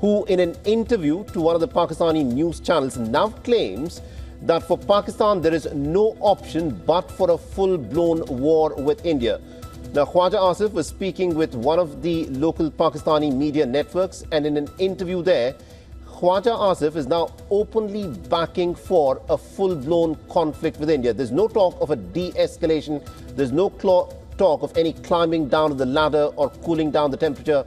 who in an interview to one of the Pakistani news channels now claims that for Pakistan there is no option but for a full-blown war with India. Now, Khawaja Asif was speaking with one of the local Pakistani media networks, and in an interview there, Khawaja Asif is now openly backing for a full-blown conflict with India. There's no talk of a de-escalation. There's no talk of any climbing down the ladder or cooling down the temperature.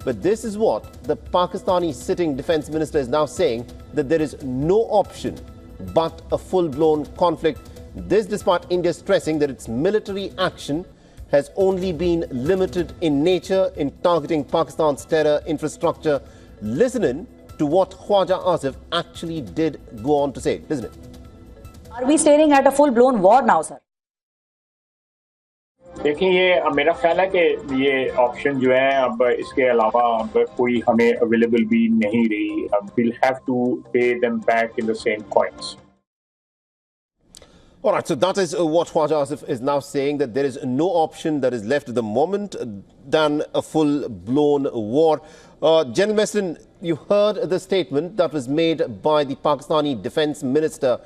But this is what the Pakistani sitting defense minister is now saying, that there is no option but a full-blown conflict. This despite India stressing that its military action has only been limited in nature in targeting Pakistan's terror infrastructure. Listen in to what Khawaja Asif actually did go on to say. Listen in. Are we staring at a full-blown war now, sir? देखिए, ये मेरा ख्याल है कि ये option जो है अब इसके अलावा अब कोई हमें अवेलेबल भी नहीं रही. We'll have to pay them back in the same coins. All right, so that is what Khawaja Asif is now saying, that there is no option that is left at the moment than a full-blown war. General Mestin, you heard the statement that was made by the Pakistani Defence Minister.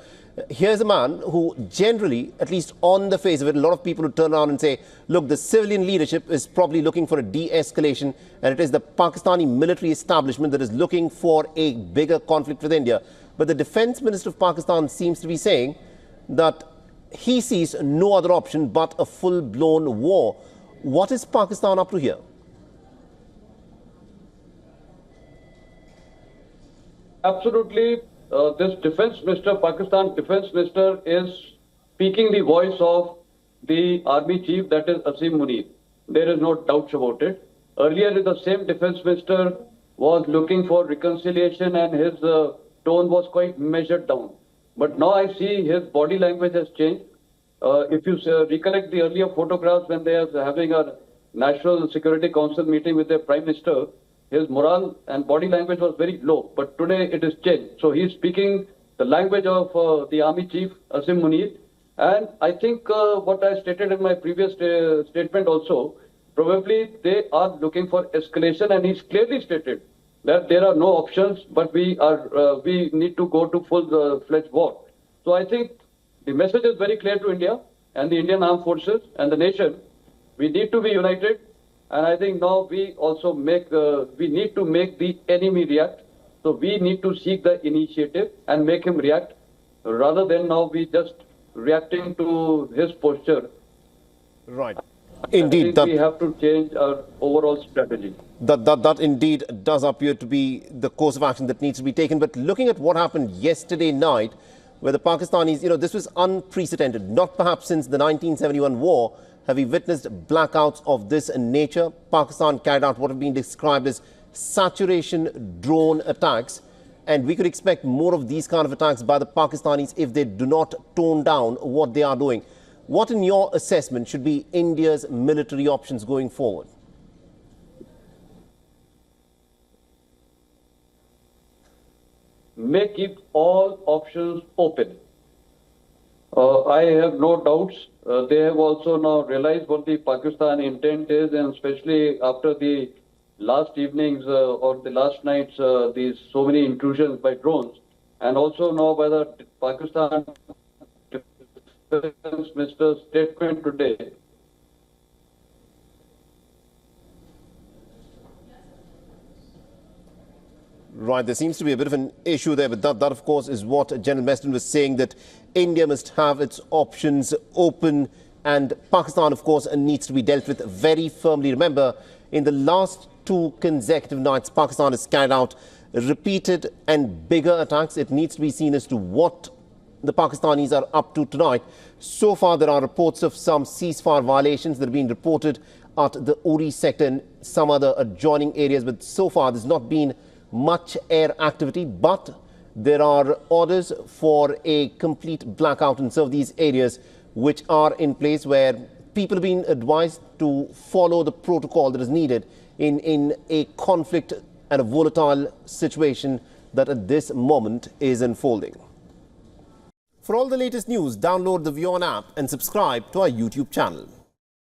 Here's a man who generally, at least on the face of it, a lot of people would turn around and say, look, the civilian leadership is probably looking for a de-escalation, and it is the Pakistani military establishment that is looking for a bigger conflict with India. But the Defence Minister of Pakistan seems to be saying that he sees no other option but a full-blown war. What is Pakistan up to here? Absolutely. This Defence Minister, Pakistan Defence Minister, is speaking the voice of the Army Chief, that is Asim Munir. There is no doubt about it. Earlier, the same Defence Minister was looking for reconciliation and his tone was quite measured down. But now I see his body language has changed. If you recollect the earlier photographs when they are having a National Security Council meeting with the Prime Minister, his morale and body language was very low. But today it is changed. So he is speaking the language of the Army Chief, Asim Munir. And I think what I stated in my previous statement also, probably they are looking for escalation, and he's clearly stated that there are no options, but we need to go to full-fledged war. So I think the message is very clear to India and the Indian Armed Forces and the nation. We need to be united, and I think now we also we need to make the enemy react. So we need to seek the initiative and make him react, rather than now we just reacting to his posture. Right. Indeed, we have to change our overall strategy. That indeed does appear to be the course of action that needs to be taken. But looking at what happened yesterday night, where the Pakistanis, this was unprecedented. Not perhaps since the 1971 war have we witnessed blackouts of this nature. Pakistan carried out what have been described as saturation drone attacks. And we could expect more of these kind of attacks by the Pakistanis if they do not tone down what they are doing. What, in your assessment, should be India's military options going forward? Keep all options open. I have no doubts. They have also now realized what the Pakistan intent is, and especially after the last evenings or the last nights, these so many intrusions by drones, and also now by the Pakistan Defence Minister's statement today. Right, there seems to be a bit of an issue there, but that of course is what General Mestin was saying, that India must have its options open, and Pakistan of course needs to be dealt with very firmly. Remember, in the last 2 consecutive nights, Pakistan has carried out repeated and bigger attacks. It needs to be seen as to what the Pakistanis are up to tonight. So far, there are reports of some ceasefire violations that have been reported at the Uri sector and some other adjoining areas, but so far there's not been much air activity. But there are orders for a complete blackout in some of these areas which are in place, where people have been advised to follow the protocol that is needed in a conflict and a volatile situation that at this moment is unfolding. For all the latest news, download the WION app and subscribe to our YouTube channel.